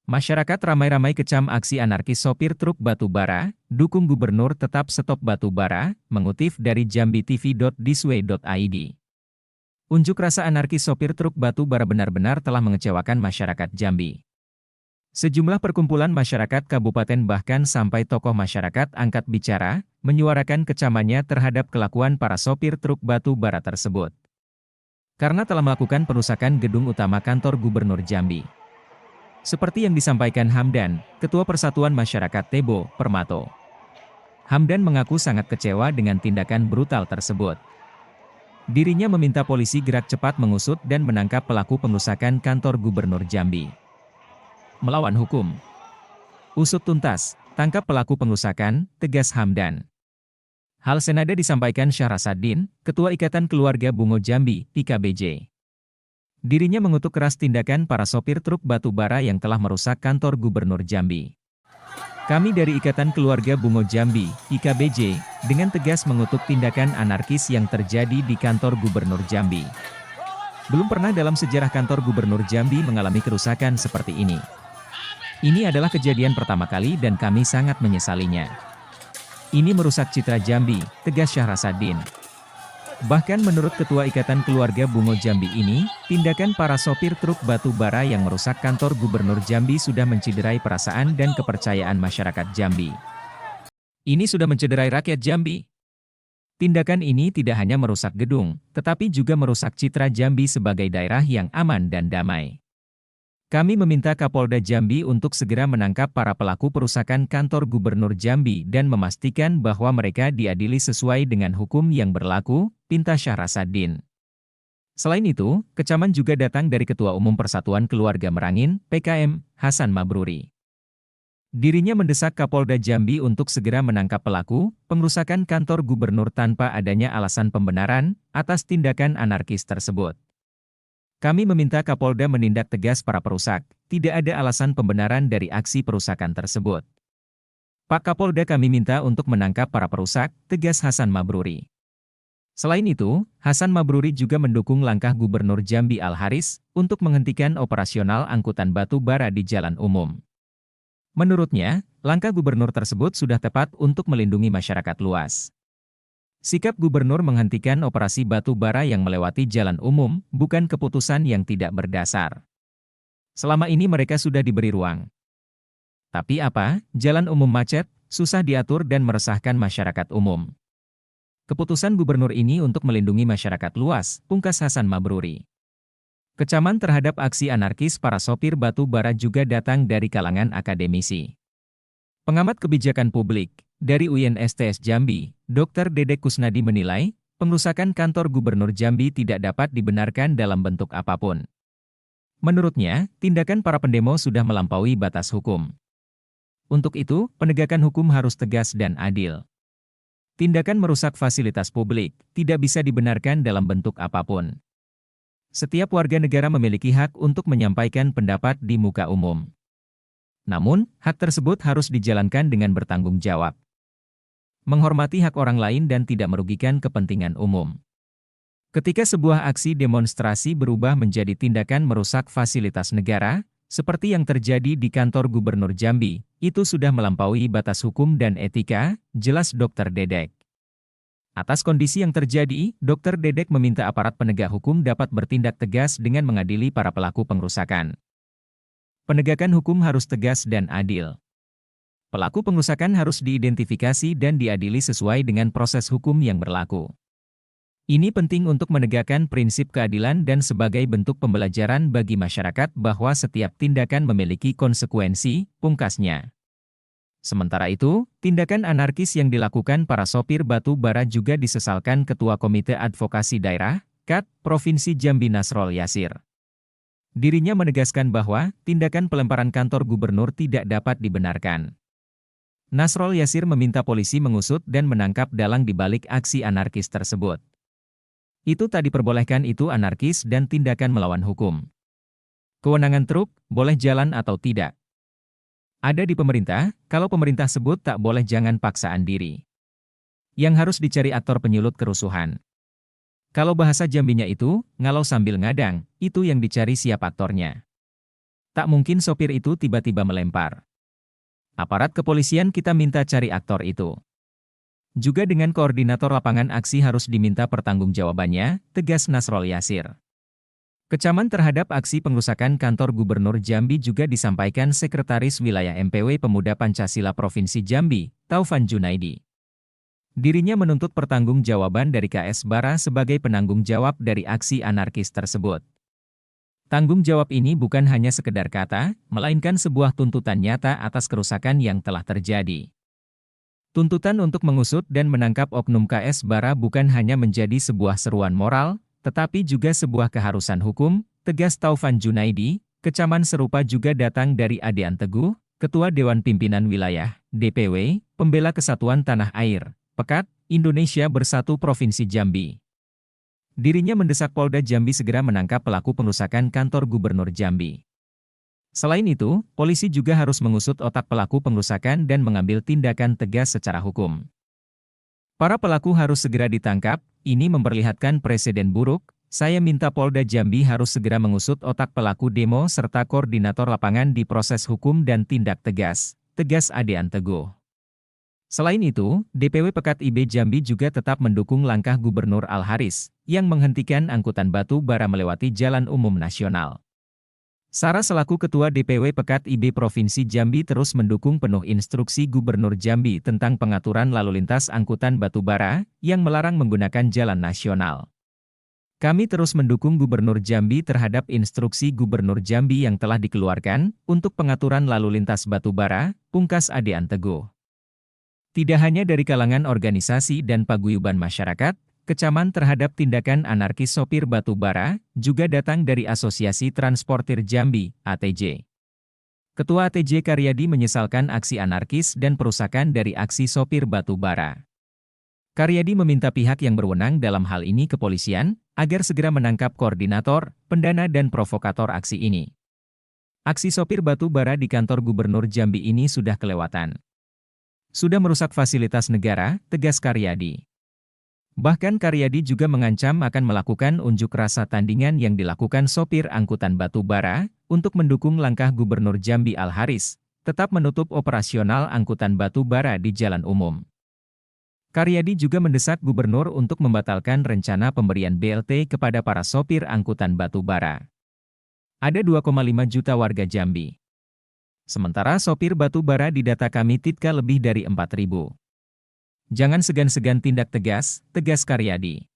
Masyarakat ramai-ramai kecam aksi anarkis sopir truk batu bara, dukung gubernur tetap stop batu bara, mengutip dari jambitv.thisway.id. Unjuk rasa anarkis sopir truk batu bara benar-benar telah mengecewakan masyarakat Jambi. Sejumlah perkumpulan masyarakat kabupaten bahkan sampai tokoh masyarakat angkat bicara, menyuarakan kecamannya terhadap kelakuan para sopir truk batu bara tersebut. Karena telah melakukan perusakan gedung utama kantor Gubernur Jambi. Seperti yang disampaikan Hamdan, Ketua Persatuan Masyarakat Tebo, Permato. Hamdan mengaku sangat kecewa dengan tindakan brutal tersebut. Dirinya meminta polisi gerak cepat mengusut dan menangkap pelaku pengerusakan kantor Gubernur Jambi. Melawan hukum. Usut tuntas, tangkap pelaku pengerusakan, tegas Hamdan. Hal senada disampaikan Syahrasaddin, Ketua Ikatan Keluarga Bungo Jambi, IKBJ. Dirinya mengutuk keras tindakan para sopir truk batu bara yang telah merusak kantor Gubernur Jambi. Kami dari Ikatan Keluarga Bungo Jambi, IKBJ, dengan tegas mengutuk tindakan anarkis yang terjadi di kantor Gubernur Jambi. Belum pernah dalam sejarah kantor Gubernur Jambi mengalami kerusakan seperti ini. Ini adalah kejadian pertama kali dan kami sangat menyesalinya. Ini merusak citra Jambi, tegas Syahrasaddin. Bahkan menurut Ketua Ikatan Keluarga Bungo Jambi ini, tindakan para sopir truk batu bara yang merusak kantor Gubernur Jambi sudah mencederai perasaan dan kepercayaan masyarakat Jambi. Ini sudah mencederai rakyat Jambi. Tindakan ini tidak hanya merusak gedung, tetapi juga merusak citra Jambi sebagai daerah yang aman dan damai. Kami meminta Kapolda Jambi untuk segera menangkap para pelaku perusakan kantor Gubernur Jambi dan memastikan bahwa mereka diadili sesuai dengan hukum yang berlaku, pinta Syahrasaddin. Selain itu, kecaman juga datang dari Ketua Umum Persatuan Keluarga Merangin, PKM, Hasan Mabruri. Dirinya mendesak Kapolda Jambi untuk segera menangkap pelaku pengerusakan kantor gubernur tanpa adanya alasan pembenaran atas tindakan anarkis tersebut. Kami meminta Kapolda menindak tegas para perusak, tidak ada alasan pembenaran dari aksi perusakan tersebut. Pak Kapolda kami minta untuk menangkap para perusak, tegas Hasan Mabruri. Selain itu, Hasan Mabruri juga mendukung langkah Gubernur Jambi Al-Haris untuk menghentikan operasional angkutan batu bara di jalan umum. Menurutnya, langkah gubernur tersebut sudah tepat untuk melindungi masyarakat luas. Sikap gubernur menghentikan operasi batu bara yang melewati jalan umum bukan keputusan yang tidak berdasar. Selama ini mereka sudah diberi ruang. Tapi apa, jalan umum macet, susah diatur dan meresahkan masyarakat umum. Keputusan gubernur ini untuk melindungi masyarakat luas, pungkas Hasan Mabruri. Kecaman terhadap aksi anarkis para sopir batu bara juga datang dari kalangan akademisi. Pengamat kebijakan publik dari UIN-STS Jambi, Dr. Dedek Kusnadi menilai, pengerusakan kantor Gubernur Jambi tidak dapat dibenarkan dalam bentuk apapun. Menurutnya, tindakan para pendemo sudah melampaui batas hukum. Untuk itu, penegakan hukum harus tegas dan adil. Tindakan merusak fasilitas publik tidak bisa dibenarkan dalam bentuk apapun. Setiap warga negara memiliki hak untuk menyampaikan pendapat di muka umum. Namun, hak tersebut harus dijalankan dengan bertanggung jawab. Menghormati hak orang lain dan tidak merugikan kepentingan umum. Ketika sebuah aksi demonstrasi berubah menjadi tindakan merusak fasilitas negara, seperti yang terjadi di kantor Gubernur Jambi, itu sudah melampaui batas hukum dan etika, jelas Dr. Dedek. Atas kondisi yang terjadi, Dr. Dedek meminta aparat penegak hukum dapat bertindak tegas dengan mengadili para pelaku pengerusakan. Penegakan hukum harus tegas dan adil. Pelaku pengerusakan harus diidentifikasi dan diadili sesuai dengan proses hukum yang berlaku. Ini penting untuk menegakkan prinsip keadilan dan sebagai bentuk pembelajaran bagi masyarakat bahwa setiap tindakan memiliki konsekuensi, pungkasnya. Sementara itu, tindakan anarkis yang dilakukan para sopir batu bara juga disesalkan Ketua Komite Advokasi Daerah, KAD, Provinsi Jambi Nasrol Yasir. Dirinya menegaskan bahwa tindakan pelemparan kantor gubernur tidak dapat dibenarkan. Nasrol Yasir meminta polisi mengusut dan menangkap dalang di balik aksi anarkis tersebut. Itu tak diperbolehkan itu anarkis dan tindakan melawan hukum. Kewenangan truk, boleh jalan atau tidak. Ada di pemerintah, kalau pemerintah sebut tak boleh jangan paksaan diri. Yang harus dicari aktor penyulut kerusuhan. Kalau bahasa Jambinya itu, ngalau sambil ngadang, itu yang dicari siapa aktornya. Tak mungkin sopir itu tiba-tiba melempar. Aparat kepolisian kita minta cari aktor itu. Juga dengan koordinator lapangan aksi harus diminta pertanggungjawabannya, tegas Nasrul Yasir. Kecaman terhadap aksi pengrusakan kantor Gubernur Jambi juga disampaikan Sekretaris Wilayah MPW Pemuda Pancasila Provinsi Jambi, Taufan Junaidi. Dirinya menuntut pertanggungjawaban dari KS Bara sebagai penanggung jawab dari aksi anarkis tersebut. Tanggung jawab ini bukan hanya sekedar kata, melainkan sebuah tuntutan nyata atas kerusakan yang telah terjadi. Tuntutan untuk mengusut dan menangkap oknum KS Bara bukan hanya menjadi sebuah seruan moral, tetapi juga sebuah keharusan hukum, tegas Taufan Junaidi. Kecaman serupa juga datang dari Adean Teguh, Ketua Dewan Pimpinan Wilayah, DPW, Pembela Kesatuan Tanah Air, Pekat, Indonesia Bersatu Provinsi Jambi. Dirinya mendesak Polda Jambi segera menangkap pelaku pengrusakan kantor Gubernur Jambi. Selain itu, polisi juga harus mengusut otak pelaku pengrusakan dan mengambil tindakan tegas secara hukum. Para pelaku harus segera ditangkap, ini memperlihatkan presiden buruk. Saya minta Polda Jambi harus segera mengusut otak pelaku demo serta koordinator lapangan di proses hukum dan tindak tegas, tegas Adean Teguh. Selain itu, DPW Pekat IB Jambi juga tetap mendukung langkah Gubernur Al-Haris, yang menghentikan angkutan batu bara melewati jalan umum nasional. Sarah selaku Ketua DPW Pekat IB Provinsi Jambi terus mendukung penuh instruksi Gubernur Jambi tentang pengaturan lalu lintas angkutan batu bara, yang melarang menggunakan jalan nasional. Kami terus mendukung Gubernur Jambi terhadap instruksi Gubernur Jambi yang telah dikeluarkan, untuk pengaturan lalu lintas batu bara, pungkas Adean Teguh. Tidak hanya dari kalangan organisasi dan paguyuban masyarakat, kecaman terhadap tindakan anarkis sopir batu bara juga datang dari Asosiasi Transportir Jambi, ATJ. Ketua ATJ Karyadi menyesalkan aksi anarkis dan perusakan dari aksi sopir batu bara. Karyadi meminta pihak yang berwenang dalam hal ini kepolisian, agar segera menangkap koordinator, pendana dan provokator aksi ini. Aksi sopir batu bara di kantor Gubernur Jambi ini sudah kelewatan. Sudah merusak fasilitas negara, tegas Karyadi. Bahkan Karyadi juga mengancam akan melakukan unjuk rasa tandingan yang dilakukan sopir angkutan batu bara, untuk mendukung langkah Gubernur Jambi Al-Haris, tetap menutup operasional angkutan batu bara di jalan umum. Karyadi juga mendesak Gubernur untuk membatalkan rencana pemberian BLT kepada para sopir angkutan batu bara. Ada 2,5 juta warga Jambi. Sementara sopir batu bara di data kami Titka lebih dari 4.000. Jangan segan-segan tindak tegas, tegas Karyadi.